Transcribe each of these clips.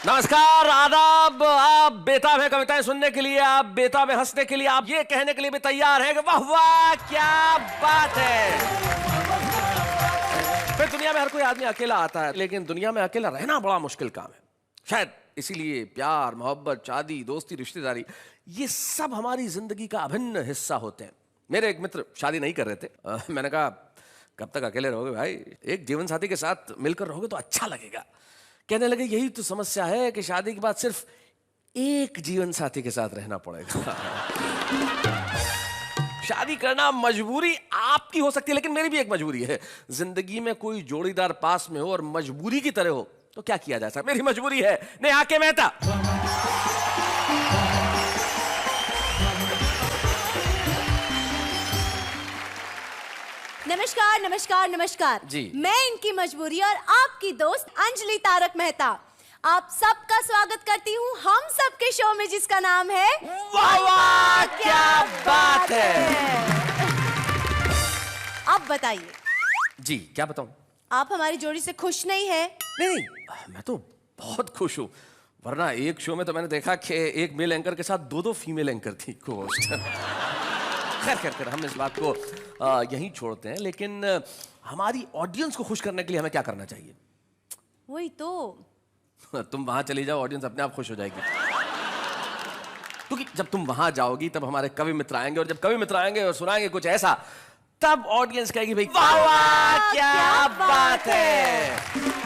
नमस्कार, आदाब। आप बेताब हैं कविताएं सुनने के लिए, आप बेताब हैं हंसने के लिए, आप ये कहने के लिए भी तैयार हैं कि वाह वाह क्या बात है। फिर दुनिया में हर कोई आदमी अकेला आता है, लेकिन दुनिया में अकेला रहना बड़ा मुश्किल काम है। शायद इसीलिए प्यार, मोहब्बत, शादी, दोस्ती, रिश्तेदारी, ये सब हमारी जिंदगी का अभिन्न हिस्सा होते हैं। मेरे एक मित्र शादी नहीं कर रहे थे। मैंने कहा कब तक अकेले रहोगे भाई, एक जीवन साथी के साथ मिलकर रहोगे तो अच्छा लगेगा। कहने लगे यही तो समस्या है कि शादी के बाद सिर्फ एक जीवन साथी के साथ रहना पड़ेगा। शादी करना मजबूरी आपकी हो सकती है, लेकिन मेरी भी एक मजबूरी है। जिंदगी में कोई जोड़ीदार पास में हो और मजबूरी की तरह हो तो क्या किया जा सकता है। मेरी मजबूरी है नेहा के मेहता। नमस्कार नमस्कार नमस्कार जी। मैं इनकी मजबूरी और आपकी दोस्त अंजलि तारक मेहता आप सबका स्वागत करती हूँ हम सबके शो में, जिसका नाम है वाह वाह क्या बात है। अब बताइए जी क्या बताऊं, आप हमारी जोड़ी से खुश नहीं है? नहीं, मैं तो बहुत खुश हूँ। वरना एक शो में तो मैंने देखा कि एक मेल एंकर के साथ दो फीमेल एंकर थी को-होस्ट। खैर हम इस बात को यहीं छोड़ते हैं, लेकिन हमारी ऑडियंस को खुश करने के लिए हमें क्या करना चाहिए? वही तो। तुम वहां चली जाओ, ऑडियंस अपने आप खुश हो जाएगी। क्योंकि जब तुम वहां जाओगी तब हमारे कवि मित्र आएंगे, और जब कवि मित्र आएंगे और सुनाएंगे कुछ ऐसा, तब ऑडियंस कहेगी भाई वाह वाह क्या बात है।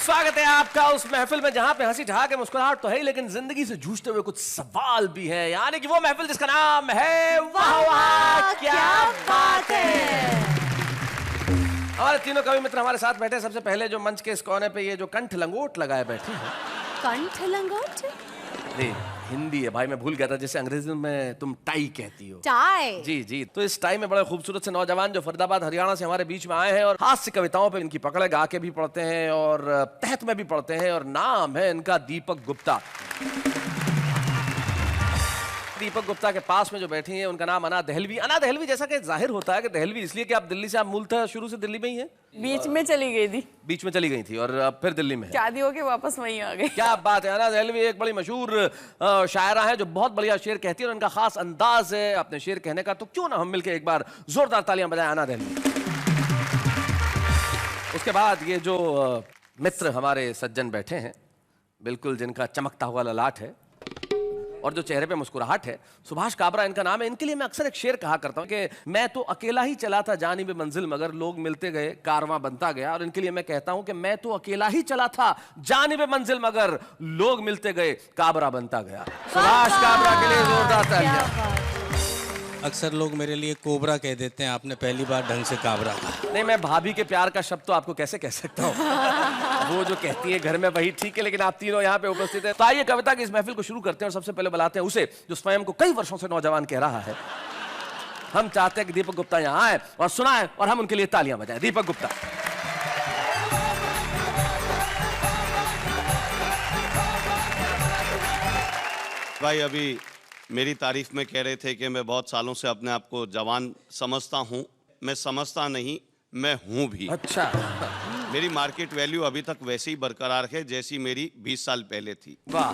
स्वागत है आपका उस महफिल में जहां पे हंसी ठहाके मुस्कुराहट तो है, लेकिन जिंदगी से जूझते हुए कुछ सवाल भी है। यानी कि वो महफिल जिसका नाम है वाह वाह क्या बात है। हमारे तीनों कवि मित्र हमारे साथ बैठे। सबसे पहले जो मंच के इस कोने पे ये जो कंठ लंगोट लगाए बैठी है। कंठ लंगोट? नहीं, हिंदी है भाई, मैं भूल गया था। जैसे अंग्रेजी में तुम टाई कहती हो। टाई? जी जी। तो इस टाई में बड़े खूबसूरत से नौजवान जो फरीदाबाद हरियाणा से हमारे बीच में आए हैं और हास्य कविताओं पे इनकी पकड़ है, गा के भी पढ़ते हैं और तहत में भी पढ़ते हैं, और नाम है इनका दीपक गुप्ता। दीपक गुप्ता के पास में जो बैठी हैं उनका नाम अना दहलवी। अना दहलवी, जैसा कि जाहिर होता है कि दहलवी इसलिए कि आप दिल्ली से, आप मूलतः शुरू से दिल्ली में ही हैं? बीच में चली गई थी। बीच में चली गई थी और अब फिर दिल्ली में है। शादी होके वापस वहीं आ गई। क्या बात है। अना दहलवी एक बड़ी मशहूर शायरा है जो बहुत बढ़िया शेर कहती है और उनका खास अंदाज है अपने शेर कहने का। तो क्यों ना हम मिलकर एक बार जोरदार तालियां बजाएं अना दहलवी। उसके बाद ये जो मित्र हमारे सज्जन बैठे हैं, बिल्कुल जिनका चमकता हुआ ललाट है और जो चेहरे पे मुस्कुराहट है, सुभाष काबरा इनका नाम है। इनके लिए मैं अक्सर एक शेर कहा करता हूं कि मैं तो अकेला ही चला था जानिबे मंजिल, मगर लोग मिलते गए कारवां बनता गया। और इनके लिए मैं कहता हूं कि मैं तो अकेला ही चला था जानिबे मंजिल, मगर लोग मिलते गए काबरा बनता गया। सुभाष काबरा के लिए जोरदार तालियां। अक्सर लोग मेरे लिए कोबरा कह देते हैं, आपने पहली बार ढंग से काबरा कहा। नहीं, मैं भाभी के प्यार का शब्द तो आपको कैसे कह सकता हूँ। वो जो कहती है घर में वही ठीक है, लेकिन आप तीनों यहाँ पे उपस्थित हैं। तो आइए कविता की इस महफिल को शुरू करते हैं और सबसे पहले बुलाते हैं उसे जो स्वयं को कई वर्षों से नौजवान कह रहा है। हम चाहते हैं कि दीपक गुप्ता यहाँ आए और सुनाए और हम उनके लिए तालियां बजाएं। दीपक गुप्ता। भाई अभी मेरी तारीफ में कह रहे थे कि मैं बहुत सालों से अपने आप को जवान समझता हूँ। मैं समझता नहीं, मैं हूँ भी। अच्छा। मेरी मार्केट वैल्यू अभी तक वैसी ही बरकरार है जैसी मेरी 20 साल पहले थी। वाह।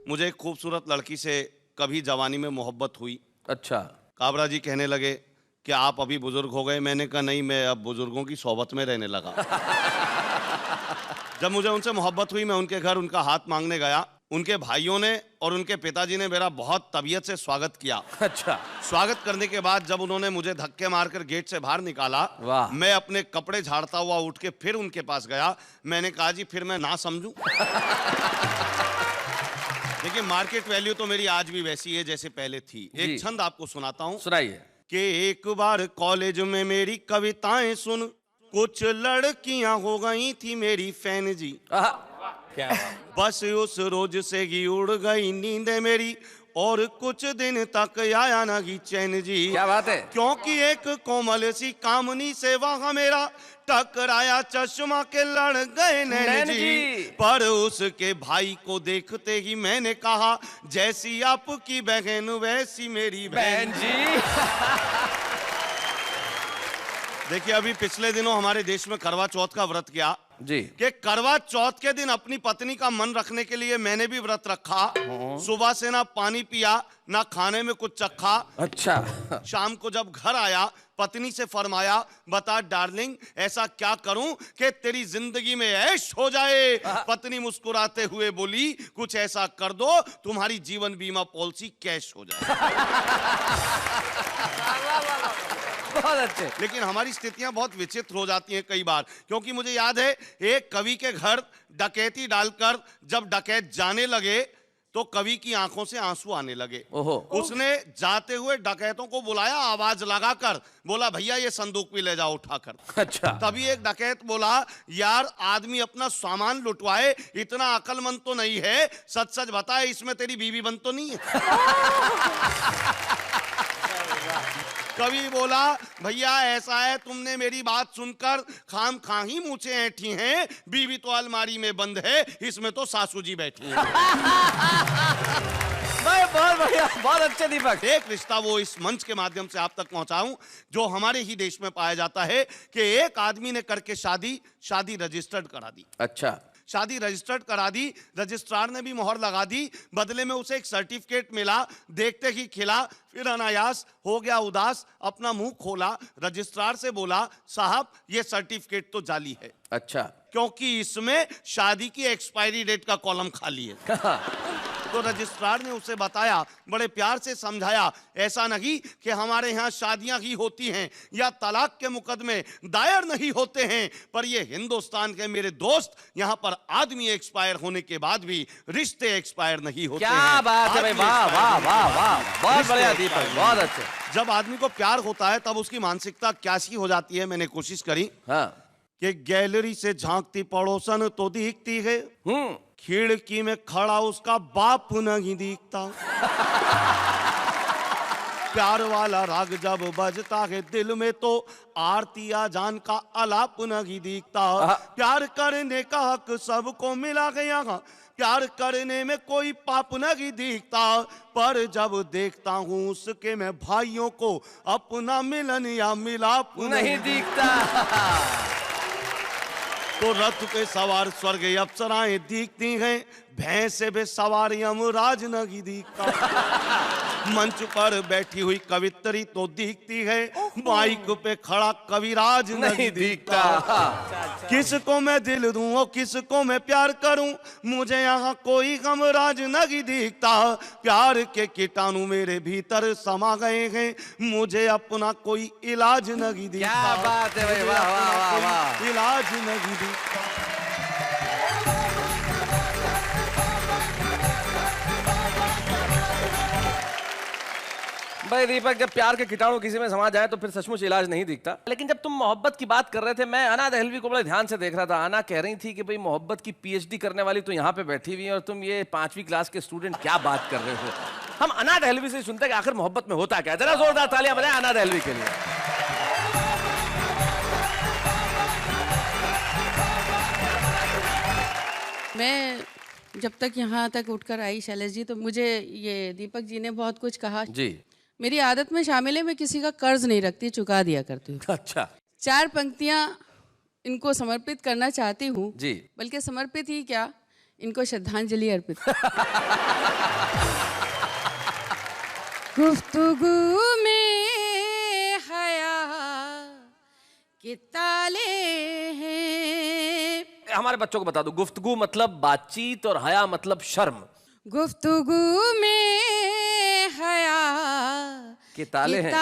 मुझे एक खूबसूरत लड़की से कभी जवानी में मोहब्बत हुई। अच्छा। काबरा जी कहने लगे कि आप अभी बुजुर्ग हो गए। मैंने कहा नहीं, मैं अब बुजुर्गों की सोहबत में रहने लगा। जब मुझे उनसे मोहब्बत हुई, मैं उनके घर उनका हाथ मांगने गया। उनके भाइयों ने और उनके पिताजी ने मेरा बहुत तबीयत से स्वागत किया। अच्छा। स्वागत करने के बाद जब उन्होंने मुझे धक्के मारकर गेट से बाहर निकाला, वाह। मैं अपने कपड़े झाड़ता हुआ उठ के फिर उनके पास गया। मैंने कहा जी फिर मैं ना समझूं। देखिए, मार्केट वैल्यू तो मेरी आज भी वैसी है जैसे पहले थी। एक छंद आपको सुनाता हूं। सुनाइए। कि एक बार कॉलेज में मेरी कविताएं सुन कुछ लड़कियां हो गई थी मेरी फैन जी। क्या बस उस रोज से ही उड़ गई नींद मेरी और कुछ दिन तक आया नहीं चैन जी। क्या बात है। क्योंकि एक कोमल सी कामनी से वहां मेरा टकराया चश्मा के लड़ गए नैन जी। पर उसके भाई को देखते ही मैंने कहा जैसी आपकी बहन वैसी मेरी बहन जी। देखिए अभी पिछले दिनों हमारे देश में करवा चौथ का व्रत किया जी कि करवा चौथ के दिन अपनी पत्नी का मन रखने के लिए मैंने भी व्रत रखा। सुबह से ना पानी पिया ना खाने में कुछ चखा। अच्छा। शाम को जब घर आया पत्नी से फरमाया बता डार्लिंग ऐसा क्या करूं कि तेरी जिंदगी में ऐश हो जाए। पत्नी मुस्कुराते हुए बोली कुछ ऐसा कर दो तुम्हारी जीवन बीमा पॉलिसी कैश हो जाए। बहुत अच्छे। लेकिन हमारी स्थितियां बहुत विचित्र हो जाती हैं कई बार, क्योंकि मुझे याद है एक कवि के घर डकैती डालकर जब डकैत जाने लगे तो कवि की आंखों से आंसू आने लगे। उसने जाते हुए डकैतों को बुलाया आवाज लगाकर, बोला भैया ये संदूक भी ले जाओ उठाकर। अच्छा। तभी एक डकैत बोला यार आदमी अपना सामान लुटवाए इतना अकलमंद तो नहीं है, सच सच बताए इसमें तेरी बीवी बंद तो नहीं है। कवि बोला भैया ऐसा है तुमने मेरी बात सुनकर खाम खा ही मूछे ऐठी हैं, बीवी तो अलमारी में बंद है इसमें तो सासू जी बैठी हैं। बहुत बढ़िया, बहुत अच्छे दीपक। एक रिश्ता वो इस मंच के माध्यम से आप तक पहुंचाऊं जो हमारे ही देश में पाया जाता है कि एक आदमी ने करके शादी रजिस्टर्ड करा दी। अच्छा। शादी रजिस्टर्ड करा दी, रजिस्ट्रार ने भी मोहर लगा दी, बदले में उसे एक सर्टिफिकेट मिला, देखते ही खिला फिर अनायास हो गया उदास, अपना मुंह खोला, रजिस्ट्रार से बोला साहब ये सर्टिफिकेट तो जाली है। अच्छा। क्योंकि इसमें शादी की एक्सपायरी डेट का कॉलम खाली है। तो रजिस्ट्रार ने उसे बताया, बड़े प्यार से समझाया ऐसा नहीं कि हमारे यहाँ शादियां ही होती हैं या तलाक के मुकदमे दायर नहीं होते हैं, पर ये हिंदुस्तान के मेरे दोस्त यहाँ पर आदमी एक्सपायर होने के बाद भी रिश्ते एक्सपायर नहीं होते हैं। क्या बात है भाई, वाह वाह वाह वाह, बहुत बढ़िया दीपक, बहुत अच्छे। जब आदमी को प्यार होता है तब उसकी मानसिकता कैसी हो जाती है मैंने कोशिश करी। हाँ। कि गैलरी से झांकती पड़ोसन तो दिखती है, खिड़की में खड़ा उसका बाप नहीं दिखता। प्यार वाला राग जब बजता है दिल में तो आरती आजान का आलाप नहीं दिखता। प्यार करने का हक सबको मिला गया, प्यार करने में कोई पाप नहीं दिखता, पर जब देखता हूँ उसके मैं भाइयों को अपना मिलन या मिलाप नहीं दिखता। तो रथ पे सवार स्वर्ग अप्सराएं दिखती हैं, भैंसे पे सवार यमराज नहीं दिखता। मंच पर बैठी हुई कवित्री तो दिखती है, माइक पे खड़ा कविराज नहीं दिखता। किसको मैं दिल दूं और किसको मैं प्यार करूं, मुझे यहाँ कोई गमराज नहीं दिखता। प्यार के कीटाणु मेरे भीतर समा गए हैं, मुझे अपना कोई इलाज नहीं दिखता। क्या बात है भाई, वाह वाह वाह, इलाज नहीं दिखता। भाई दीपक, जब प्यार के कीटाणु किसी में समा जाए तो फिर सचमुच इलाज नहीं दिखता। लेकिन जब तुम मोहब्बत की बात कर रहे थे, मैं अना दहलवी को बड़े ध्यान से देख रहा था। अना कह रही थी कि भाई मोहब्बत की पीएचडी करने वाली तो यहाँ पे बैठी हुई है और तुम ये 5वीं क्लास के स्टूडेंट क्या बात कर रहे हो। हम अना दहलवी से सुनते हैं कि आखिर मोहब्बत में होता क्या। जरा जोरदार तालियां बजाएं अना दहलवी के लिए। मैं जब तक यहाँ तक उठकर आई शैलेश जी, तो मुझे ये दीपक जी ने बहुत कुछ कहा जी। मेरी आदत में शामिल है, मैं किसी का कर्ज नहीं रखती, चुका दिया करती हूँ। अच्छा। 4 पंक्तियाँ इनको समर्पित करना चाहती हूँ जी। बल्कि समर्पित ही क्या, इनको श्रद्धांजलि अर्पित। गुफ्तगू में हया के ताले हैं। हमारे बच्चों को बता दो, गुफ्तगू मतलब बातचीत और हया मतलब शर्म। गुफ्तगू में हया के ताले हैं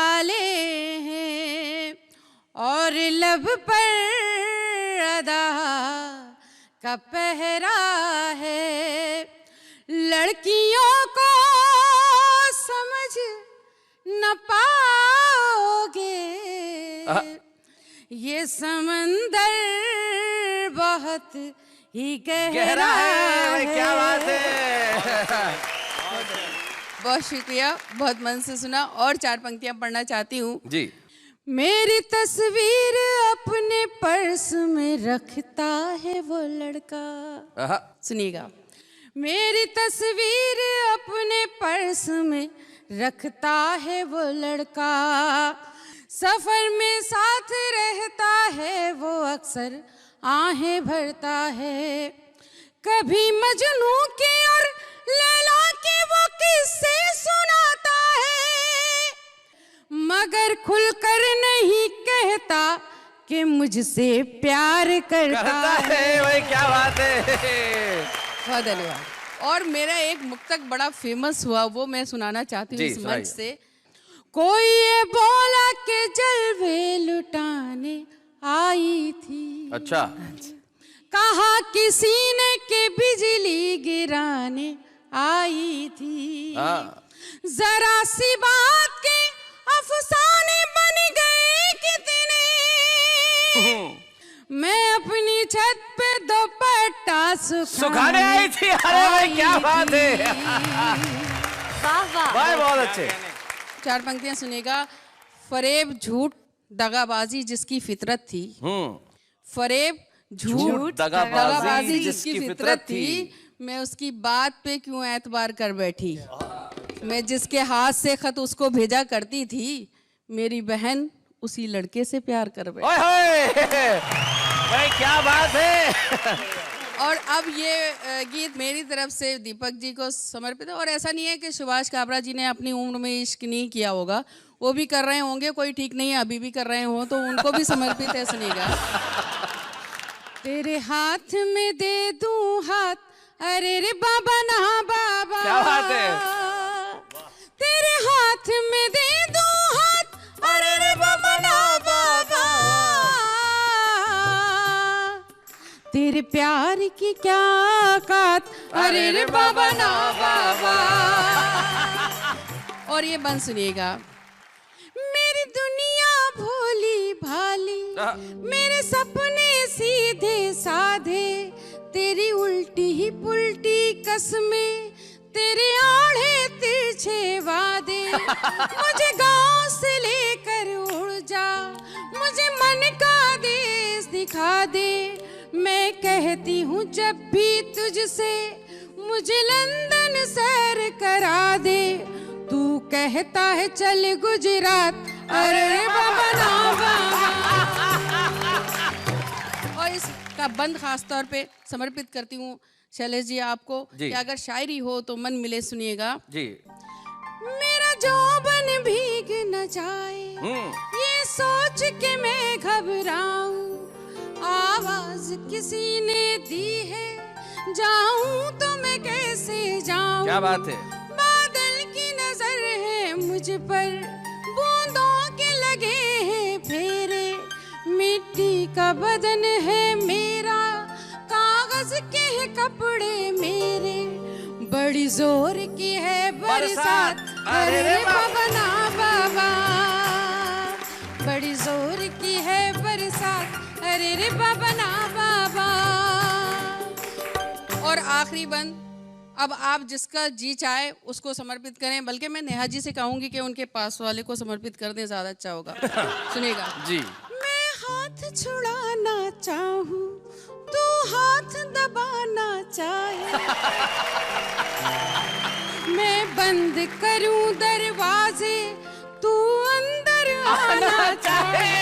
और लब पर अदा का पहरा है। लड़कियों को समझ न पाओगे, ये समंदर बहुत ही गहरा है। क्या बात है। बहुत शुक्रिया, बहुत मन से सुना। और 4 पंक्तियां पढ़ना चाहती हूँ जी। मेरी तस्वीर अपने पर्स में रखता है वो लड़का। सुनिएगा। मेरी तस्वीर अपने पर्स में रखता है वो लड़का, सफर में साथ रहता है वो, अक्सर आहें भरता है। कभी मजनू के और लैला के वो किस्से सुनाता है, मगर खुलकर नहीं कहता कि मुझसे प्यार करता है। भाई क्या बात है। बहुत धन्यवाद। और मेरा एक मुक्तक बड़ा फेमस हुआ, वो मैं सुनाना चाहती हूँ इस मंच से। कोई ये बोला कि जलवे लुटाने आई थी। अच्छा। कहा किसी ने कि बिजली गिराने आई थी। जरा सी बात के अफसाने बन गए कितने, मैं अपनी छत पे दुपट्टा सुखाने आई थी। अरे भाई क्या बात है। वाह वाह। भाई बहुत अच्छे। 4 पंक्तियां सुनेगा। फरेब झूठ दगाबाजी जिसकी फितरत थी। फरेब झूठ दगाबाजी जिसकी फितरत थी, मैं उसकी बात पे क्यों एतबार कर बैठी। मैं जिसके हाथ से खत उसको भेजा करती थी, मेरी बहन उसी लड़के से प्यार कर बैठी। भाई क्या बात है। और अब ये गीत मेरी तरफ से दीपक जी को समर्पित है। और ऐसा नहीं है कि सुभाष काबरा जी ने अपनी उम्र में इश्क नहीं किया होगा, वो भी कर रहे होंगे, कोई ठीक नहीं है अभी भी कर रहे हो, तो उनको भी समर्पित है। सुनिएगा। तेरे हाथ में दे दूं हाथ, अरे रे बाबा ना बाबा। क्या बात है। तेरे हाथ में दे दूं हाथ, अरे रे बाबा ना बाबा। तेरे प्यार की क्या औकात, अरे रे बाबा ना बाबा। और ये बंद सुनिएगा। मेरी दुनिया भोली भाली, मेरे सपने सीधे साधे, तेरी उल्टी ही पुल्टी कसमें, तेरे आड़े तिरछे वादे। मुझे गांव से लेकर उड़ जा, मुझे मन का देश दिखा दे। मैं कहती हूँ जब भी तुझसे, मुझे लंदन सैर करा दे। तू कहता है चल गुजरात, अरे बाबा ना बाबा। और इसका बंद खास तौर पे समर्पित करती हूँ शैलेश जी आपको, कि अगर शायरी हो तो मन मिले। सुनिएगा जी। मेरा जौबन भीग न जाए, ये सोच के मैं घबराऊं, आवाज किसी ने दी है, जाऊं तो मैं कैसे जाऊं। क्या बात है। बादल की नजर है मुझ पर, बूंदों के लगे हैं फेरे, मिट्टी का बदन है मेरा, कागज के हैं कपड़े मेरे, बड़ी जोर की है बरसात, अरे रे बाबा ना बाबा। बड़ी जोर की है बरसात, अरे रे बाबा ना बाबा। और आखिरी बंद, अब आप जिसका जी चाहे उसको समर्पित करें, बल्कि मैं नेहा जी से कहूंगी कि उनके पास वाले को समर्पित कर दें, ज्यादा अच्छा होगा। सुनिएगा जी। मैं हाथ छुड़ाना चाहूं, तू हाथ दबाना चाहे, मैं बंद करूं दरवाजे, तू अंदर आना चाहे,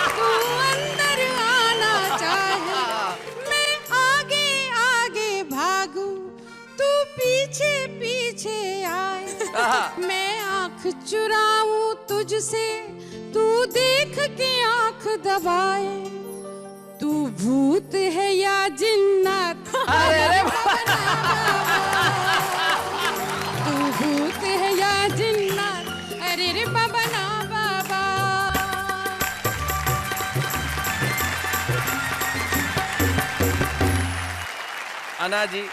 तू अंदर आना चाहे। मैं आगे आगे भागूं, तू पीछे पीछे आए, मैं आंख चुराऊं तुझसे, तू देख के आंख दबाए। तू भूत है या जिन्नात, अरे तू भूत है या जिन्नात, अरे रे बाबा ना बाबा। अना जी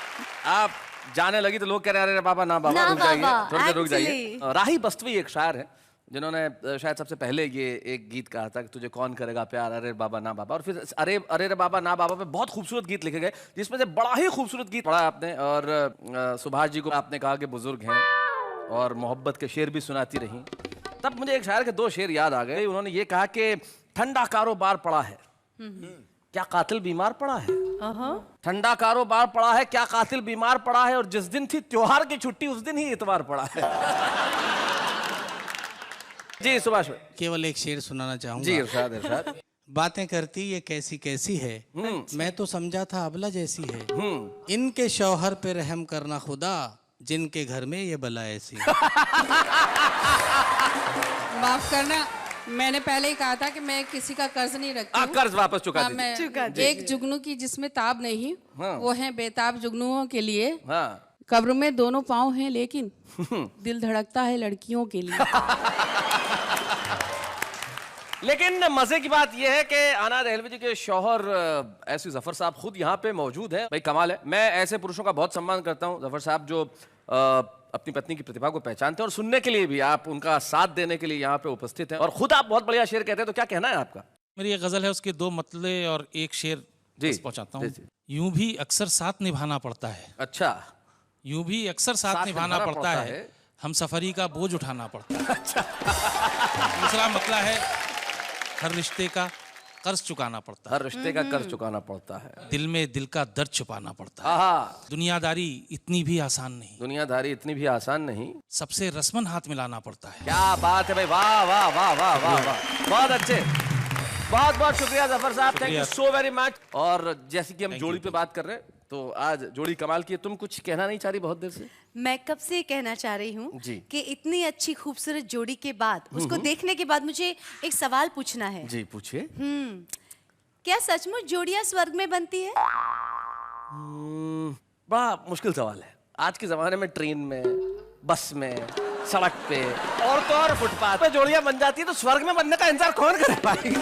आप जाने लगी तो लोग कह रहे हैं अरे बाबा ना बाबा, रुक जाइए, थोड़ी देर रुक जाइए। राही बस्तवी एक शायर है जिन्होंने शायद सबसे पहले ये एक गीत कहा था कि तुझे कौन करेगा प्यार, अरे बाबा ना बाबा। और फिर अरे अरे रे बाबा ना बाबा पे बहुत खूबसूरत गीत लिखे गए, जिसमें से बड़ा ही खूबसूरत गीत पढ़ा आपने। और सुभाष जी को आपने कहा कि बुजुर्ग हैं और मोहब्बत के शेर भी सुनाती रहीं। तब मुझे एक शायर के 2 शेर याद आ गए। उन्होंने ये कहा कि ठंडा कारोबार पड़ा है, क्या कातिल बीमार पड़ा है? ठंडा कारोबार पड़ा है, क्या कातिल बीमार पड़ा है? और जिस दिन थी त्योहार की छुट्टी उस दिन ही इतवार पड़ा है। जी सुभाष भाई। केवल एक शेर सुनाना चाहूंगा। जी इरशाद इरशाद। बातें करती ये कैसी कैसी है, मैं तो समझा था अबला जैसी है। इनके शौहर पे रहम करना खुदा, जिनके घर में ये बला ऐसी है। माफ करना, मैंने पहले ही कहा था कि मैं किसी का कर्ज नहीं रखती हूँ। कर्ज वापस चुका हाँ, दीजिए। मैं एक जुगनू की जिसमें ताब नहीं, हाँ। वो है बेताब जुगनुओं के लिए। हाँ। कब्र में दोनों पाँव हैं लेकिन दिल धड़कता है लड़कियों के लिए। लेकिन मजे की बात यह है कि आना दहलवी जी के शौहर ऐसी जफर साहब खुद यहाँ पे मौजूद है। भाई कमाल है। मैं ऐसे पुरुषों का बहुत सम्मान करता हूँ, जफर साहब जो अपनी पत्नी की प्रतिभा को पहचानते हैं और सुनने के लिए भी, आप उनका साथ देने के लिए यहाँ पे उपस्थित हैं। और खुद आप बहुत बढ़िया शेर कहते हैं, तो क्या कहना है आपका? मेरी एक गजल है, उसके 2 मतले और एक शेर बस पहुंचाता हूँ। यूं भी अक्सर साथ निभाना पड़ता है। अच्छा। यूं भी अक्सर साथ निभाना पड़ता है, हम सफरी का बोझ उठाना पड़ता है। अच्छा। दूसरा मतला है, हर रिश्ते का कर्ज चुकाना पड़ता है। हर रिश्ते का कर्ज चुकाना पड़ता है। दिल में दिल का दर्द छुपाना पड़ता है। आहा। दुनियादारी इतनी भी आसान नहीं। दुनियादारी इतनी भी आसान नहीं। सबसे रस्मन हाथ मिलाना पड़ता है। क्या बात है भाई, वाह वाह वाह वाह वाह वाह, बहुत अच्छे। बहुत बहुत शुक्रिया जफर साहब, thank you so very much. और जैसे कि हम जोड़ी पे बात कर रहे हैं, तो आज जोड़ी कमाल की है। तुम कुछ कहना नहीं चाह रही बहुत देर से? मैं कब से कहना चाह रही हूँ कि इतनी अच्छी खूबसूरत जोड़ी के बाद, उसको देखने के बाद मुझे एक सवाल पूछना है। जी पूछिए। क्या सचमुच जोड़ियां स्वर्ग में बनती है? बड़ा मुश्किल सवाल है। आज के जमाने में ट्रेन में, बस में, सड़क पे और तो और फुटपाथ पे जोड़ियां बन जाती है, तो स्वर्ग में बनने का इंतजार कौन करे भाई?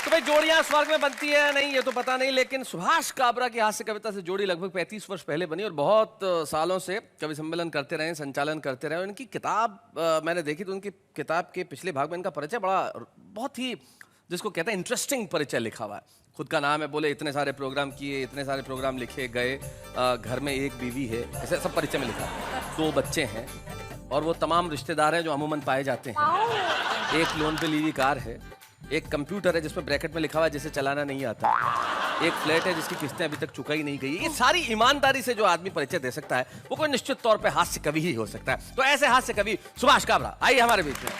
तो भाई जोड़ियां स्वर्ग में बनती है नहीं ये तो पता नहीं, लेकिन सुभाष काबरा की हास्य कविता से जोड़ी लगभग 35 वर्ष पहले बनी और बहुत सालों से कवि सम्मेलन करते रहे, संचालन करते रहे। उनकी किताब मैंने देखी तो उनकी किताब के पिछले भाग में इनका परिचय बहुत ही, जिसको कहते हैं इंटरेस्टिंग परिचय लिखा हुआ है। खुद का नाम है, बोले इतने सारे प्रोग्राम किए, इतने सारे प्रोग्राम लिखे गए, घर में एक बीवी है, ऐसे सब परिचय में लिखा है। 2 बच्चे हैं और वो तमाम रिश्तेदार हैं जो अमूमन पाए जाते हैं। एक लोन पे ली हुई कार है, एक कंप्यूटर है जिसमें ब्रैकेट में लिखा हुआ है जिसे चलाना नहीं आता, एक फ्लैट है जिसकी किस्तें अभी तक चुकाई नहीं गई। ये सारी ईमानदारी से जो आदमी परिचय दे सकता है वो कोई निश्चित तौर पे हास्य कवि ही हो सकता है। तो ऐसे हास्य कवि सुभाष काबरा आइए हमारे बीच में।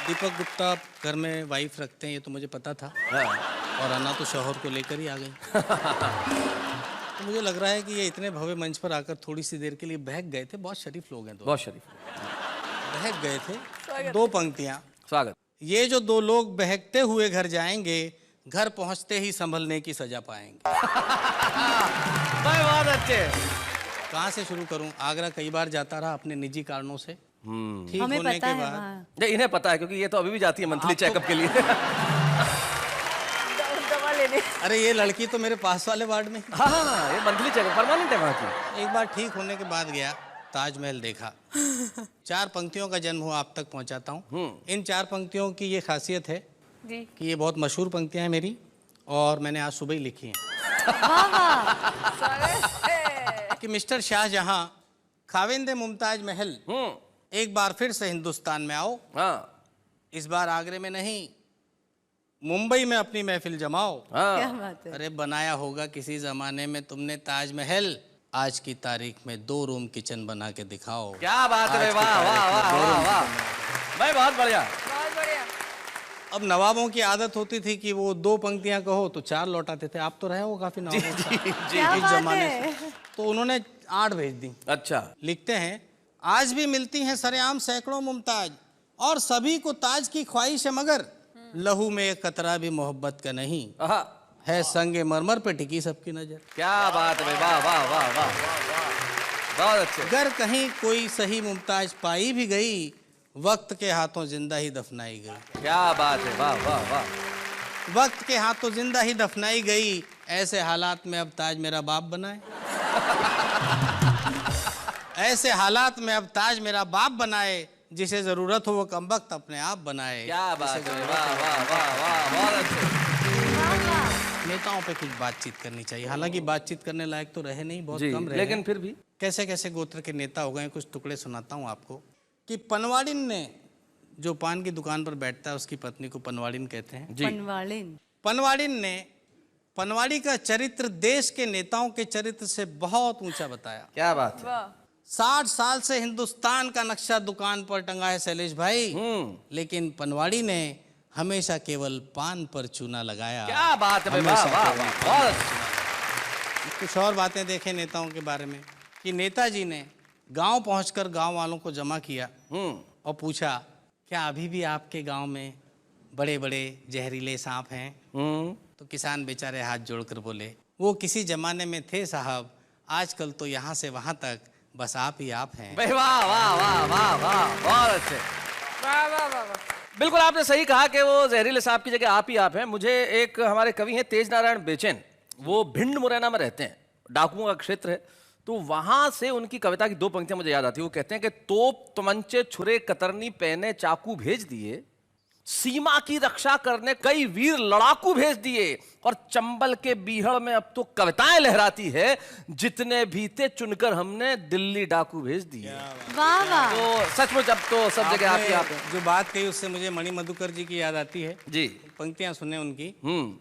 दीपक गुप्ता घर में वाइफ रखते हैं, ये तो मुझे पता था। हाँ। और अन्ना तो शौहर को लेकर ही आ गई। तो मुझे लग रहा है कि ये इतने भव्य मंच पर आकर थोड़ी सी देर के लिए बहक गए थे। बहुत शरीफ लोग हैं, बहुत शरीफ बहक गए थे। 2 पंक्तियां। स्वागत। ये जो 2 लोग बहकते हुए घर जाएंगे, घर पहुंचते ही संभलने की सजा पाएंगे। बहुत अच्छे। कहाँ से शुरू करूं? आगरा कई बार जाता रहा अपने निजी कारणों से। ठीक हमें होने पता के है बाद वहाँ। इन्हें पता है क्योंकि ये तो अभी भी जाती है मंथली चेकअप के लिए। दवा लेने। अरे ये लड़की तो मेरे पास वाले वार्ड में। हाँ, ये मंथली चेकअप परमानेंट है वहाँ की। एक बार ठीक होने के बाद गया, ताजमहल देखा। 4 पंक्तियों का जन्म हुआ, आप तक पहुंचाता हूँ। इन 4 पंक्तियों की ये खासियत है कि ये बहुत मशहूर पंक्तियां हैं मेरी, और मैंने आज सुबह ही लिखी हैं। कि मिस्टर शाहजहां खाविंदे मुमताज महल, एक बार फिर से हिंदुस्तान में आओ। हाँ। इस बार आगरे में नहीं, मुंबई में अपनी महफिल जमाओ। हाँ। क्या बात है। अरे बनाया होगा किसी जमाने में तुमने ताजमहल, आज की तारीख में 2 रूम किचन बना के दिखाओ। क्या बात है, वाह वाह वाह वाह वाह भाई, बहुत बढ़िया। अब नवाबों की आदत होती थी कि वो 2 पंक्तियां कहो तो 4 लौटाते थे। आप तो रहे हो काफी नवाबों के साथ क्या इस बात जमाने है। से, तो उन्होंने 8 भेज दी। अच्छा। लिखते हैं, आज भी मिलती हैं सरेआम सैकड़ों मुमताज, और सभी को ताज की ख्वाहिश है, मगर लहू में एक कतरा भी मोहब्बत का नहीं है, संगे मरमर पे टिकी सबकी नजर। क्या बात है, वाह वाह वाह वाह, बहुत अच्छे। अगर कहीं कोई सही मुमताज पाई भी गई, वक्त के हाथों जिंदा ही दफनाई गई। क्या बात है, वाह वाह वाह। वक्त के हाथों जिंदा ही दफनाई गई, ऐसे हालात में अब ताज मेरा बाप बनाए। ऐसे हालात में अब ताज मेरा बाप बनाए, जिसे जरूरत हो वो कमबख्त अपने आप बनाए। क्या बात है, वाह वाह वाह वाह, बहुत अच्छे। नेताओं पे कुछ बातचीत करनी चाहिए। हालांकि बातचीत करने लायक तो रहे नहीं, बहुत जी, कम रहे लेकिन हैं। फिर भी कैसे कैसे गोत्र के नेता हो गए, कुछ टुकड़े सुनाता हूँ आपको। कि पनवाड़िन ने, जो पान की दुकान पर बैठता है उसकी पत्नी को पनवाड़िन कहते हैं। जी, पनवाड़िन ने पनवाड़ी का चरित्र देश के नेताओं के चरित्र से बहुत ऊंचा बताया। क्या बात है। 60 साल से हिंदुस्तान का नक्शा दुकान पर टंगा है शैलेश भाई, लेकिन पनवाड़ी ने हमेशा केवल पान पर चूना लगाया। क्या बात है भाई, वाह वाह वाह, बहुत अच्छी। कुछ और बातें देखें नेताओं के बारे में कि नेताजी ने गांव पहुंचकर गांव वालों को जमा किया और पूछा, क्या अभी भी आपके गांव में बड़े बड़े जहरीले सांप हैं? तो किसान बेचारे हाथ जोड़कर बोले, वो किसी जमाने में थे साहब, आजकल तो यहाँ से वहाँ तक बस आप ही आप हैं। वाह वाह वाह वाह वाह, बहुत अच्छे। वाह वाह वाह वाह। बिल्कुल आपने सही कहा कि वो जहरीले सांप की जगह आप ही आप हैं। मुझे एक हमारे कवि हैं तेज नारायण बेचैन, वो भिंड मुरैना में रहते हैं, डाकुओं का क्षेत्र है, तो वहां से उनकी कविता की 2 पंक्तियां मुझे याद आती है। वो कहते हैं कि तोप तमंचे छुरे कतरनी पहने चाकू भेज दिए, सीमा की रक्षा करने कई वीर लड़ाकू भेज दिए, और चंबल के बीहड़ में अब तो कविताएं लहराती है, जितने भी थे चुनकर हमने दिल्ली डाकू भेज दिए। वाह वाह। तो सचमुच अब तो सब जगह आप ही आप आपने हैं। जो बात कही उससे मुझे मणि मधुकर जी की याद आती है। जी, पंक्तियां सुने उनकी। हम्म,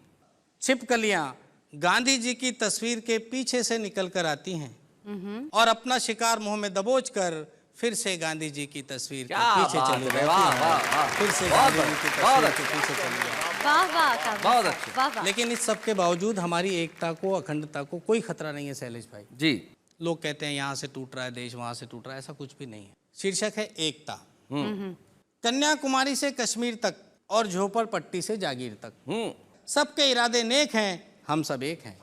छिपकलियां गांधी जी की तस्वीर के पीछे से निकल कर आती हैं और अपना शिकार मुंह में दबोच कर फिर से गांधी जी की तस्वीर के क्या पीछे बात चली है, जाती वाह, हैं। वाह, वाह। फिर से बहुत गांधी जी की अच्छे, बहुत तस्वीर के पीछे चली जाती वाह वाह का बहुत अच्छे। वाह वाह। लेकिन इस सब के बावजूद हमारी एकता को, अखंडता को कोई खतरा नहीं है शैलेश भाई। जी, लोग कहते हैं यहाँ से टूट रहा है देश, वहां से टूट रहा है, ऐसा कुछ भी नहीं है। शीर्षक है एकता। कन्याकुमारी से कश्मीर तक और झोपड़पट्टी से जागीर तक, सबके इरादे नेक हैं, हम सब एक हैं।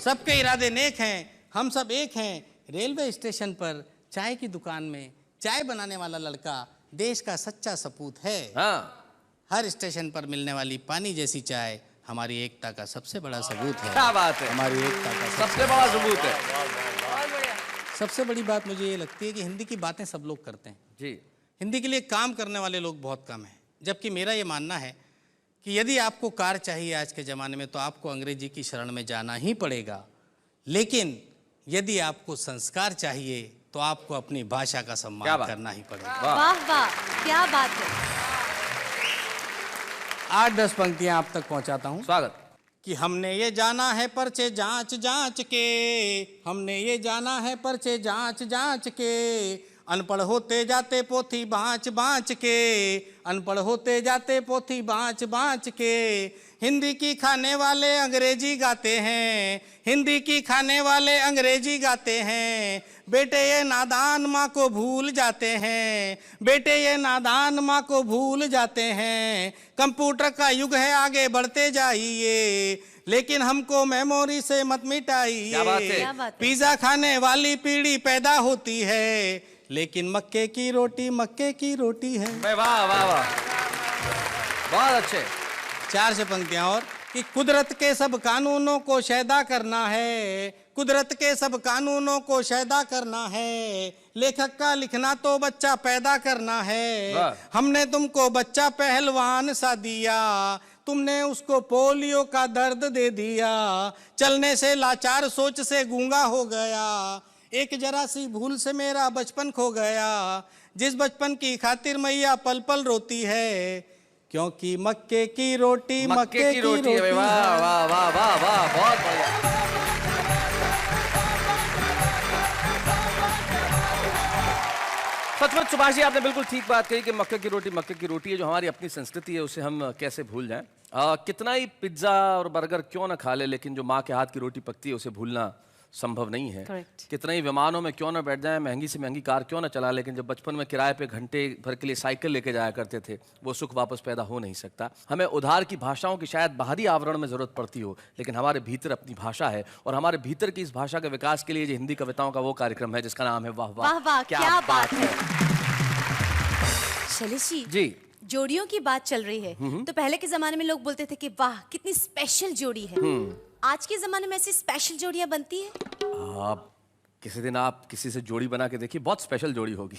सबके इरादे नेक हैं, हम सब एक हैं। रेलवे स्टेशन पर चाय की दुकान में चाय बनाने वाला लड़का देश का सच्चा सपूत है। हाँ, हर स्टेशन पर मिलने वाली पानी जैसी चाय हमारी एकता का सबसे बड़ा सबूत है। क्या बात है, हमारी एकता का सबसे बड़ा सबूत है। सबसे बड़ी बात मुझे ये लगती है कि हिंदी की बातें सब लोग करते हैं, जी, हिंदी के लिए काम करने वाले लोग बहुत कम हैं। जबकि मेरा ये मानना है कि यदि आपको कार चाहिए आज के ज़माने में तो आपको अंग्रेजी की शरण में जाना ही पड़ेगा, लेकिन यदि आपको संस्कार चाहिए तो आपको अपनी भाषा का सम्मान करना ही पड़ेगा। वाह वाह, क्या बात है। 8-10 पंक्तियां आप तक पहुंचाता हूं। स्वागत। कि हमने ये जाना है पर्चे जांच जांच के, हमने ये जाना है पर्चे जांच जांच के, अनपढ़ होते जाते पोथी बाँच बाँच के, अनपढ़ होते जाते पोथी बाँच बाँच के। हिंदी की खाने वाले अंग्रेजी गाते हैं, हिंदी की खाने वाले अंग्रेजी गाते हैं। बेटे ये नादान माँ को भूल जाते हैं, बेटे ये नादान माँ को भूल जाते हैं। कंप्यूटर का युग है आगे बढ़ते जाइए, लेकिन हमको मेमोरी से मत मिटाइए। क्या बात है? क्या बात है? पिज्जा खाने वाली पीढ़ी पैदा होती है, लेकिन मक्के की रोटी है। वाह वाह वाह, बहुत अच्छे। 4 से पंक्तियां और कि कुदरत के सब कानूनों को शैदा करना है, कुदरत के सब कानूनों को शैदा करना है। लेखक का लिखना तो बच्चा पैदा करना है। हमने तुमको बच्चा पहलवान सा दिया, तुमने उसको पोलियो का दर्द दे दिया। चलने से लाचार, सोच से गूंगा हो गया, एक जरा सी भूल से मेरा बचपन खो गया। जिस बचपन की खातिर मैया पल पल रोती है, क्योंकि मक्के की रोटी मक्के की रोटी है। वाह वाह वाह वाह वाह, बहुत बढ़िया। सचमुच सुभाष जी, आपने बिल्कुल ठीक बात कही कि मक्के की रोटी है। जो हमारी अपनी संस्कृति है उसे हम कैसे भूल जाएं। कितना ही पिज्जा और बर्गर क्यों ना खा ले, लेकिन जो माँ के हाथ की रोटी पकती है उसे भूलना संभव नहीं है। Correct. कितना ही विमानों में क्यों ना बैठ जाए, महंगी से महंगी कार क्यों ना चला, लेकिन जब बचपन में किराए पे घंटे भर के लिए साइकिल लेके जाया करते थे, वो सुख वापस पैदा हो नहीं सकता। हमें उधार की भाषाओं की शायद बाहरी आवरण में जरूरत पड़ती हो, लेकिन हमारे भीतर अपनी भाषा है, और हमारे भीतर की इस भाषा के विकास के लिए ये हिंदी कविताओं का वो कार्यक्रम है जिसका नाम है वाह वाह वाह, क्या बात है। शैलेश जी, जोड़ियों की बात चल रही है, तो पहले के जमाने में लोग बोलते थे कि वाह कितनी स्पेशल जोड़ी है। आज के जमाने में ऐसी स्पेशल जोड़ियां बनती है? आप किसी दिन आप किसी से जोड़ी बना के देखिए, बहुत स्पेशल जोड़ी होगी।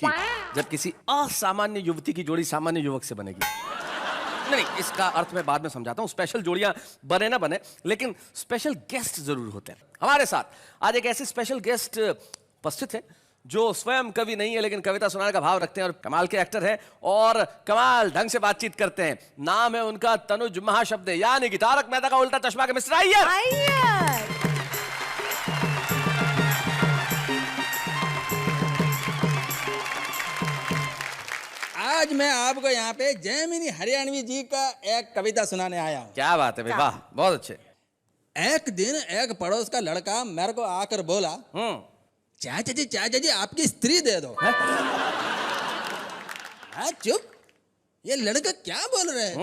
जब किसी असामान्य युवती की जोड़ी सामान्य युवक से बनेगी। नहीं, इसका अर्थ मैं बाद में समझाता हूँ। स्पेशल जोड़ियां बने ना बने, लेकिन स्पेशल गेस्ट जरूर होते हैं। हमारे साथ आज एक ऐसे स्पेशल गेस्ट उपस्थित है जो स्वयं कवि नहीं है लेकिन कविता सुनाने का भाव रखते हैं और कमाल के एक्टर हैं और कमाल ढंग से बातचीत करते हैं। नाम है उनका तनुज महाशब्द, यानी कि तारक मेहता का उल्टा चश्मा के मिस्टर अय्यर। आज मैं आपको यहाँ पे जैमिनी हरियाणवी जी का एक कविता सुनाने आया हूँ। क्या बात है भाई, वाह, बहुत अच्छे। एक दिन एक पड़ोस का लड़का मेरे को आकर बोला, चाचा जी आपकी स्त्री दे दो। हाँ चुप, ये लड़का क्या बोल रहे हैं?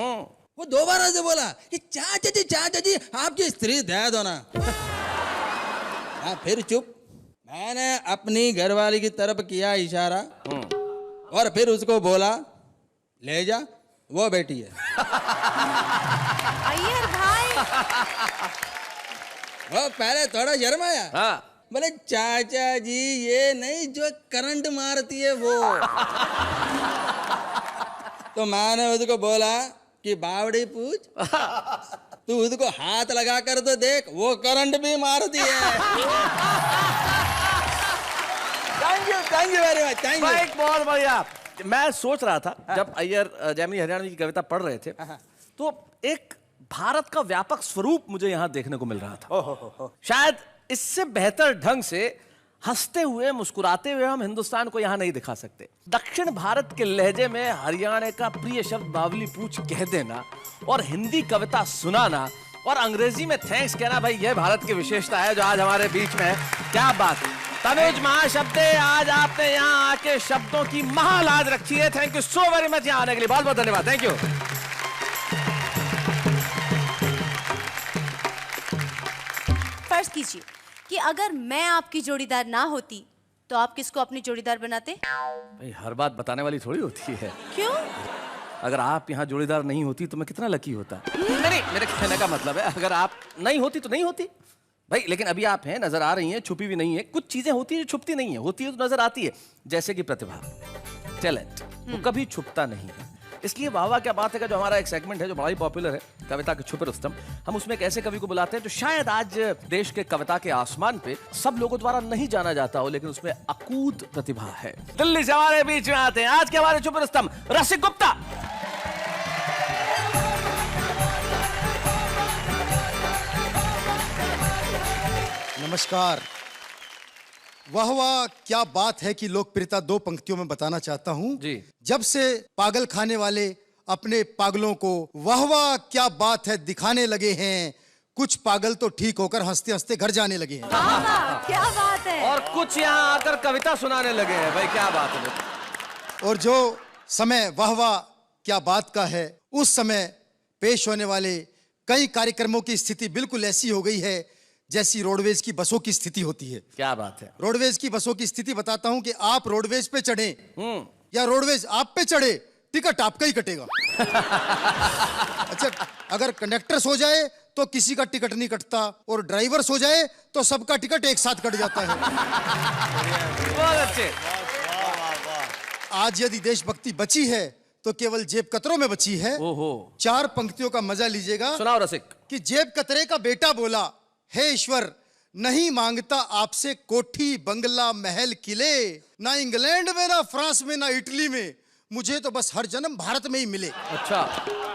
वो दोबारा से बोला कि चाचा जी आपकी स्त्री दे दो ना। हाँ फिर चुप। मैंने अपनी घरवाली की तरफ किया इशारा और फिर उसको बोला ले जा, वो बेटी है। अय्यर भाई वो पहले थोड़ा शर्माया, हाँ। बोले चाचा जी ये नहीं जो करंट मारती है वो। तो मैंने उसको बोला कि बावड़ी पूछ, तू उसको हाथ लगा कर तो देख, वो करंट भी मारती है। Thank you very much, thank you. बहुत बढ़िया। मैं सोच रहा था जब अय्यर जैमिनी हरियाणवी की कविता पढ़ रहे थे तो एक भारत का व्यापक स्वरूप मुझे यहाँ देखने को मिल रहा था। शायद इससे बेहतर ढंग से हंसते हुए मुस्कुराते हुए हम हिंदुस्तान को यहाँ नहीं दिखा सकते। दक्षिण भारत के लहजे में हरियाणा का प्रिय शब्द बावली पूछ कह देना और हिंदी कविता सुनाना और अंग्रेजी में थैंक्स कहना, भाई यह भारत की विशेषता है जो आज हमारे बीच में है। क्या बात है। तनुज महाशब्द, आज आपने यहाँ आके शब्दों की महालाज रखी है। Thank you so very much यहाँ आने के लिए, बहुत बहुत धन्यवाद। Thank you. फर्ज कीजिए कि अगर मैं आपकी जोड़ीदार ना होती तो आप किसको अपनी जोड़ीदार बनाते? भाई हर बात बताने वाली थोड़ी होती है। क्यों? अगर आप यहाँ जोड़ीदार नहीं होती तो मैं कितना लकी होता। नहीं, मेरे कहने का मतलब है अगर आप नहीं होती तो नहीं होती भाई, लेकिन अभी आप हैं, नजर आ रही हैं, छुपी भी नहीं है। कुछ चीजें होती है जो छुपती नहीं है, होती है तो नजर आती है, जैसे कि प्रतिभा, टैलेंट, वो कभी छुपता नहीं है। इसलिए वाह वाह क्या बात है का जो हमारा एक सेगमेंट है जो बड़ा ही पॉपुलर है, कविता के छुपे रुस्तम, हम उसमें एक ऐसे कवि को बुलाते हैं जो शायद आज देश के कविता के आसमान पे सब लोगों द्वारा नहीं जाना जाता हो, लेकिन उसमें अकूत प्रतिभा है। दिल्ली से हमारे बीच में आते हैं आज के हमारे छुपे रुस्तम, रसिक गुप्ता। नमस्कार। वाह वाह क्या बात है की लोकप्रियता दो पंक्तियों में बताना चाहता हूँ जी। जब से पागल खाने वाले अपने पागलों को वाह वाह क्या बात है दिखाने लगे हैं, कुछ पागल तो ठीक होकर हंसते हंसते घर जाने लगे हैं। क्या बात है। और कुछ यहाँ आकर कविता सुनाने लगे हैं। भाई क्या बात है। और जो समय वाह वाह क्या बात का है, उस समय पेश होने वाले कई कार्यक्रमों की स्थिति बिल्कुल ऐसी हो गई है जैसी रोडवेज की बसों की स्थिति होती है। क्या बात है। रोडवेज की बसों की स्थिति बताता हूं कि आप रोडवेज पे चढ़े या रोडवेज आप पे चढ़े, टिकट आपका ही कटेगा। अच्छा, अगर कंडक्टर सो जाए तो किसी का टिकट नहीं कटता और ड्राइवर सो जाए तो सबका टिकट एक साथ कट जाता है। बहुत अच्छे। आज यदि देशभक्ति बची है तो केवल जेब कतरों में बची है। ओहो। 4 पंक्तियों का मजा लीजिएगा। सुनाओ रसिक। कि जेब कतरे का बेटा बोला, हे ईश्वर नहीं मांगता आपसे कोठी बंगला महल किले, ना इंग्लैंड में ना फ्रांस में ना इटली में, मुझे तो बस हर जन्म भारत में ही मिले। अच्छा।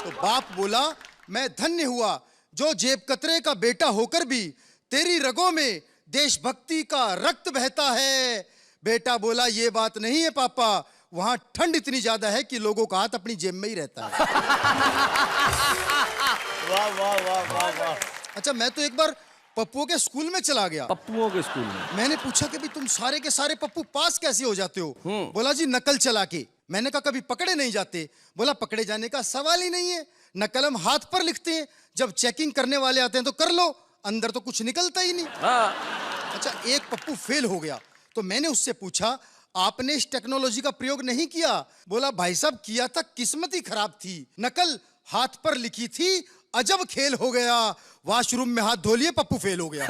तो बाप बोला मैं धन्य हुआ जो जेब कतरे का बेटा होकर भी तेरी रगों में देशभक्ति का रक्त बहता है। बेटा बोला ये बात नहीं है पापा, वहां ठंड इतनी ज्यादा है कि लोगों का हाथ अपनी जेब में ही रहता है। वाह वाह वाह वाह वाह। अच्छा, मैं तो एक बार पप्पुओं के स्कूल में चला गया। पप्पुओं के स्कूल में? मैंने पूछा कि भी तुम सारे के सारे पप्पू पास कैसे हो जाते हो? बोला जी नकल चला के। मैंने कहा कभी पकड़े नहीं जाते? बोला पकड़े जाने का सवाल ही नहीं है, नकल हम हाथ पर लिखते हैं, जब चेकिंग करने वाले आते हैं तो कर लो, अंदर तो कुछ निकलता ही नहीं। अच्छा, एक पप्पू फेल हो गया तो मैंने उससे पूछा आपने इस टेक्नोलॉजी का प्रयोग नहीं किया? बोला भाई साहब किया था, किस्मत ही खराब थी, नकल हाथ पर लिखी थी, अजब खेल हो गया, वॉशरूम में हाथ धो लिए, पप्पू फेल हो गया।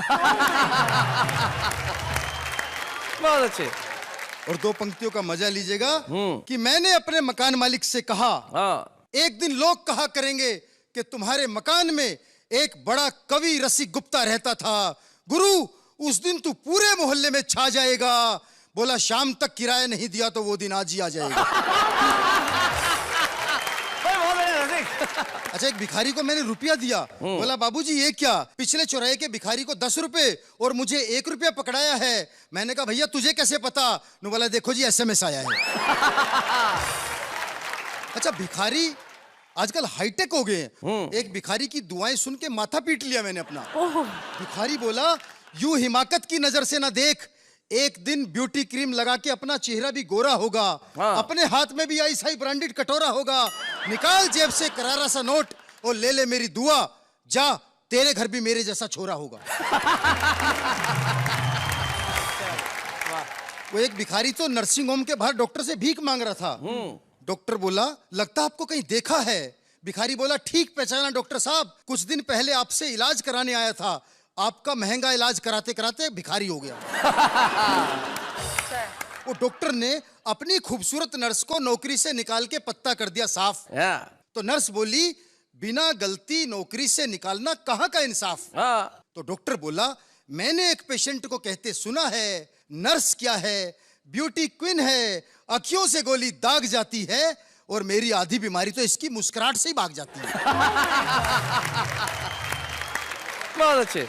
बहुत अच्छे। और 2 पंक्तियों का मजा लीजिएगा कि मैंने अपने मकान मालिक से कहा एक दिन लोग कहा करेंगे कि तुम्हारे मकान में एक बड़ा कवि रसिक गुप्ता रहता था। गुरु, उस दिन तू पूरे मोहल्ले में छा जाएगा। बोला शाम तक किराया नहीं दिया तो वो दिन आज ही आ जाएगा। अच्छा, एक भिखारी को मैंने रुपया दिया। बोला बाबूजी ये क्या? पिछले चौराहे के भिखारी को 10 रुपए और मुझे 1 रुपया पकड़ाया है। मैंने कहा भैया तुझे कैसे पता? नु बोला देखो जी SMS आया है। अच्छा, भिखारी आजकल हाईटेक हो गए हैं। एक भिखारी की दुआएं सुन के माथा पीट लिया मैंने अपना। भिखारी बोला यूं हिमाकत की नजर से ना देख, एक दिन ब्यूटी क्रीम लगा के अपना चेहरा भी गोरा होगा। अपने हाथ में भी ऐसा ही ब्रांडेड कटोरा होगा। निकाल जेब से करारा सा नोट और ले ले मेरी दुआ। जा, तेरे घर भी मेरे जैसा छोरा होगा। वो एक भिखारी तो नर्सिंग होम के बाहर डॉक्टर से भीख मांग रहा था। डॉक्टर बोला लगता आपको कहीं देखा है। भिखारी बोला ठीक पहचाना डॉक्टर साहब, कुछ दिन पहले आपसे इलाज कराने आया था। आपका महंगा इलाज कराते कराते भिखारी हो गया। वो डॉक्टर ने अपनी खूबसूरत नर्स को नौकरी से निकाल के पत्ता कर दिया साफ। तो नर्स बोली बिना गलती नौकरी से निकालना कहाँ का इंसाफ। तो डॉक्टर बोला मैंने एक पेशेंट को कहते सुना है, नर्स क्या है ब्यूटी क्वीन है, अखियों से गोली दाग जाती है और मेरी आधी बीमारी तो इसकी मुस्कुराहट से ही भाग जाती है। बहुत अच्छे।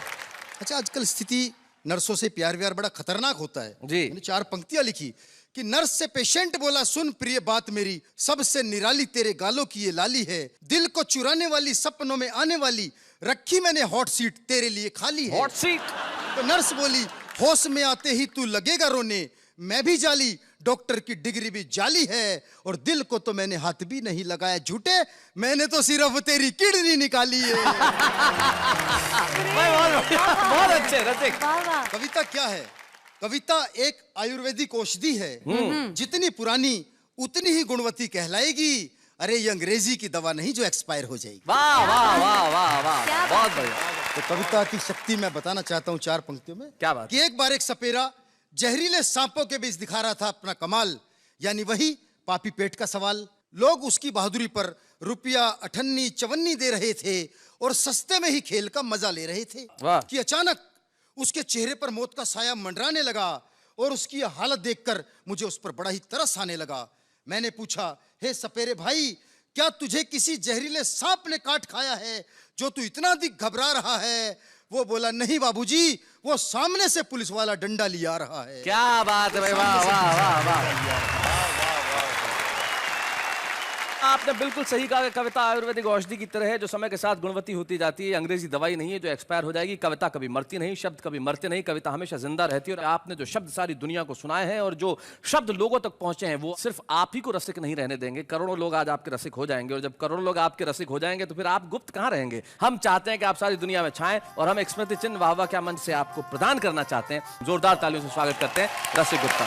अच्छा, आजकल स्थिति नर्सों से प्यार व्यार बड़ा खतरनाक होता है जी। मैंने 4 पंक्तियां लिखी कि नर्स से पेशेंट बोला सुन प्रिय बात मेरी, सबसे निराली तेरे गालों की ये लाली है, दिल को चुराने वाली सपनों में आने वाली, रखी मैंने हॉट सीट तेरे लिए खाली है। Hot seat. तो नर्स बोली होश में आते ही तू लगेगा रोने, मैं भी जाली, डॉक्टर की डिग्री भी जाली है और दिल को तो मैंने हाथ भी नहीं लगाया झूठे, मैंने तो सिर्फ तेरी किडनी निकाली है। बहुत अच्छे रसिक। कविता क्या है? कविता एक आयुर्वेदिक औषधि है। जितनी पुरानी उतनी ही गुणवती कहलाएगी। अरे ये अंग्रेजी की दवा नहीं जो एक्सपायर हो जाएगी। वाह वाह वाह वाह वाह, बहुत बढ़िया। तो कविता की शक्ति मैं बताना चाहता हूँ 4 पंक्तियों में। क्या बात? कि एक बार एक सपेरा जहरीले सांपों के बीच दिखा रहा था अपना कमाल, यानी वही पापी पेट का सवाल। लोग उसकी बहादुरी पर रुपया 58-54 दे रहे थे और सस्ते में ही खेल का मजा ले रहे थे। कि अचानक उसके चेहरे पर मौत का साया मंडराने लगा और उसकी हालत देखकर मुझे उस पर बड़ा ही तरस आने लगा। मैंने पूछा हे सपेरे भाई, क्या तुझे किसी जहरीले सांप ने काट खाया है जो तू इतना अधिक घबरा रहा है? वो बोला नहीं बाबूजी, वो सामने से पुलिस वाला डंडा लिया रहा है। क्या बात है भाई, वाह वाह वाह वाह। आपने बिल्कुल सही कहा। कविता आयुर्वेदिक औषधि की तरह है जो समय के साथ गुणवती होती जाती है। अंग्रेजी दवाई नहीं है जो एक्सपायर हो जाएगी। कविता कभी मरती नहीं, शब्द कभी मरते नहीं, कविता हमेशा जिंदा रहती है। और आपने जो शब्द सारी दुनिया को सुनाए हैं और जो शब्द लोगों तक पहुंचे हैं वो सिर्फ आप ही को रसिक नहीं रहने देंगे। करोड़ों लोग आज आपके रसिक हो जाएंगे और जब करोड़ों लोग आपके रसिक हो जाएंगे तो फिर आप गुप्त कहाँ रहेंगे। हम चाहते हैं कि आप सारी दुनिया में छाएं और हम एक स्मृति चिन्ह वाह वाह क्या मंच से आपको प्रदान करना चाहते हैं। जोरदार तालियों से स्वागत करते हैं रसिक गुप्ता।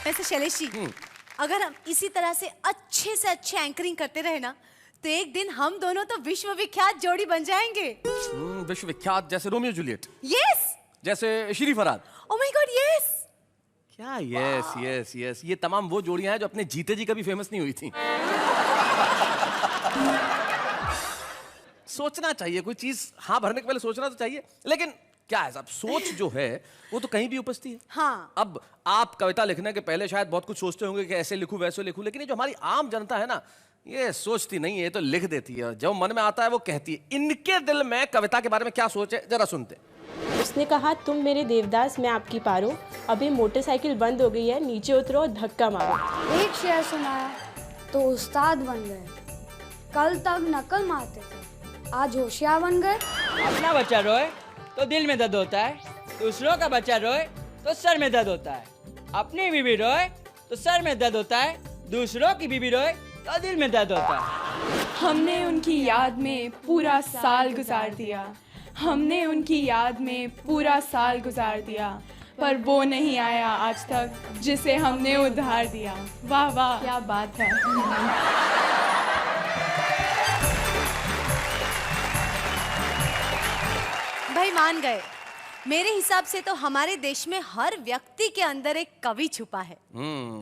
वैसे शैलेश जी, अगर हम इसी तरह से अच्छे एंकरिंग करते रहे ना तो एक दिन हम दोनों तो विश्वविख्यात जोड़ी बन जाएंगे। विश्वविख्यात जैसे रोमियो जूलियट। यस। जैसे Shri Farhad. Oh my God yes. क्या यस यस यस, ये तमाम वो जोड़ियां हैं जो अपने जीते जी कभी फेमस नहीं हुई थी। सोचना चाहिए कोई चीज हाँ भरने के पहले सोचना तो चाहिए। लेकिन क्या है साहब, सोच जो है वो तो कहीं भी उपस्थित है। हाँ। अब आप कविता लिखने के पहले शायद बहुत कुछ सोचते होंगे कि ऐसे लिखूं वैसे लिखूं, लेकिन ये जो हमारी आम जनता है ना ये सोचती नहीं है, ये तो लिख देती है। जो मन में आता है वो कहती है। इनके दिल में कविता के बारे में क्या सोच है जरा सुनते। उसने कहा तुम मेरे देवदास मैं आपकी पारो, अभी मोटरसाइकिल बंद हो गई है, नीचे उतरो और धक्का मारो। एक शेर सुनाया तो उस्ताद बन गए, कल तक नकल मारते थे आज होशियार बन गए। अपना बच्चा रोए तो दिल में दर्द होता है, दूसरों का बच्चा रोए तो सर में दर्द होता है। अपनी बीवी रोए तो सर में दर्द होता है, दूसरों की बीवी रोए तो दिल में दर्द होता है। हमने उनकी याद में पूरा साल गुजार दिया, हमने उनकी याद में पूरा साल गुजार दिया, पर वो नहीं आया आज तक जिसे हमने उधार दिया। वाह वाह क्या बात है। भाई मान गए। मेरे हिसाब से तो हमारे देश में हर व्यक्ति के अंदर एक कवि छुपा है।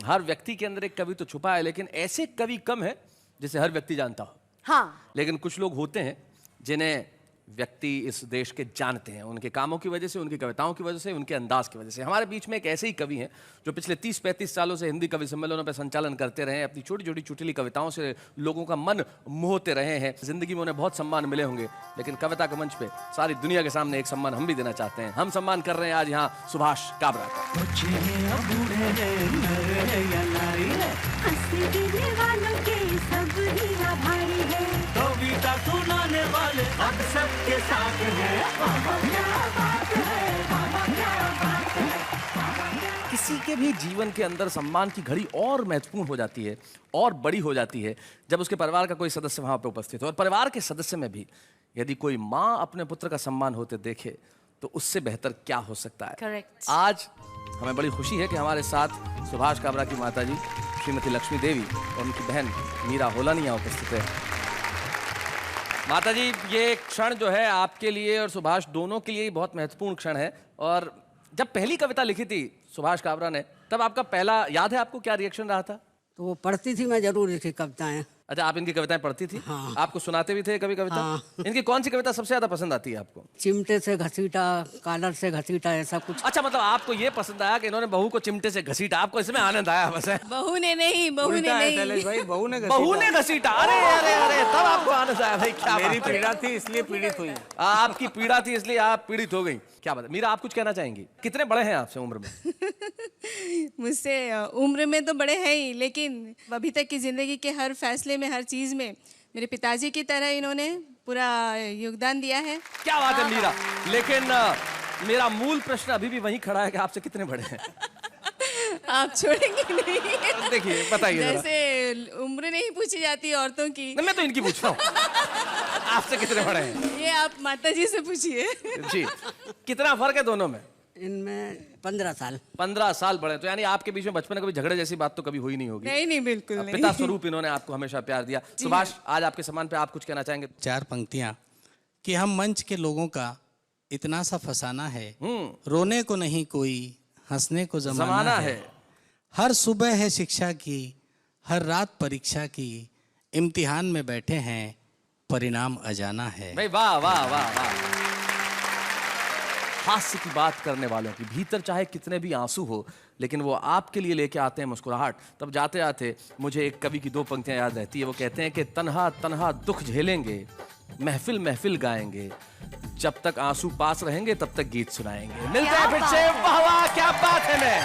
हर व्यक्ति के अंदर एक कवि तो छुपा है, लेकिन ऐसे कवि कम है जिसे हर व्यक्ति जानता हो। हाँ, लेकिन कुछ लोग होते हैं जिन्हें व्यक्ति इस देश के जानते हैं, उनके कामों की वजह से, उनकी कविताओं की वजह से, उनके अंदाज की वजह से। हमारे बीच में एक ऐसे ही कवि हैं जो पिछले 30-35 सालों से हिंदी कवि सम्मेलनों पर संचालन करते रहे हैं, अपनी छोटी छोटी चुटली कविताओं से लोगों का मन मोहते रहे हैं। जिंदगी में उन्हें बहुत सम्मान मिले होंगे, लेकिन कविता के मंच पे सारी दुनिया के सामने एक सम्मान हम भी देना चाहते हैं। हम सम्मान कर रहे हैं आज यहाँ सुभाष काबरा का। कविता सुनाने वाले अब सबके साथ है। किसी के भी जीवन के अंदर सम्मान की घड़ी और महत्वपूर्ण हो जाती है और बड़ी हो जाती है जब उसके परिवार का कोई सदस्य वहां पर उपस्थित हो। और परिवार के सदस्य में भी यदि कोई माँ अपने पुत्र का सम्मान होते देखे तो उससे बेहतर क्या हो सकता है। Correct. आज हमें बड़ी खुशी है कि हमारे साथ सुभाष काबरा की माताजी श्रीमती लक्ष्मी देवी और उनकी बहन मीरा होलानी यहाँ उपस्थित है। माताजी, ये क्षण जो है आपके लिए और सुभाष दोनों के लिए ही बहुत महत्वपूर्ण क्षण है। और जब पहली कविता लिखी थी सुभाष काबरा ने, तब आपका पहला याद है आपको क्या रिएक्शन रहा था? तो वो पढ़ती थी, मैं जरूर लिखी कविताएं। अच्छा, आप इनकी कविताएं पढ़ती थी? हाँ। आपको सुनाते भी थे कभी कविता? हाँ। इनकी कौन सी कविता सबसे ज्यादा पसंद आती है आपको? चिमटे से घसीटा, कॉलर से घसीटा, ऐसा कुछ। अच्छा, मतलब आपको ये पसंद आया कि इन्होंने बहू को चिमटे से घसीटा, आपको इसमें आनंद आया बस है? बहू ने नहीं, बहू ने नहीं भाई, बहू ने घसीटा। अरे अरे अरे, तब आपको आनंद आया भाई। क्या मेरी बात है। पीड़ा थी इसलिए पीड़ित हुई। आपकी पीड़ा थी इसलिए आप पीड़ित हो गई। क्या बात है। मीरा, आप कुछ कहना चाहेंगी? कितने बड़े हैं आपसे उम्र में? मुझसे उम्र में तो बड़े हैं ही, लेकिन अभी तक की जिंदगी के हर फैसले में, हर चीज में मेरे पिताजी की तरह इन्होंने पूरा योगदान दिया है। क्या बात है मीरा। लेकिन मेरा मूल प्रश्न अभी भी वहीं खड़ा है कि आपसे कितने बड़े हैं? आप छोड़ेंगे नहीं? देखिए, बताइए जरा। जैसे उम्र नहीं पूछी जाती औरतों की, मैं तो इनकी पूछ रहा हूँ। आपसे कितने बड़े हैं? ये आप माताजी से पूछिए। जी, कितना फर्क है दोनों में? इनमें 15 साल। 15 साल बड़े, तो यानी आपके बीच में बचपन में कभी झगड़े जैसी बात तो कभी हुई नहीं होगी? नहीं, बिल्कुल नहीं। पिता स्वरूप इन्होंने आपको हमेशा प्यार दिया। सुभाष, आज आपके सम्मान पे आप कुछ कहना चाहेंगे? 4 पंक्तियां कि हम मंच के लोगों का इतना सा फसाना है, रोने को नहीं कोई, हंसने को जमाना है। हर सुबह है शिक्षा की, हर रात परीक्षा की, इम्तिहान में बैठे हैं, परिणाम अजाना है। भाई वाह वाह वाह वाह। हास्य की बात करने वालों की भीतर चाहे कितने भी आंसू हो, लेकिन वो आपके लिए लेके आते हैं मुस्कुराहट। तब जाते आते मुझे एक कवि की 2 पंक्तियां याद रहती है। वो कहते हैं कि तन्हा तन्हा दुख झेलेंगे, महफिल महफिल गाएंगे, जब तक आंसू पास रहेंगे तब तक गीत सुनाएंगे। मिलते हैं फिर से। वाह वाह, क्या बात है। मैं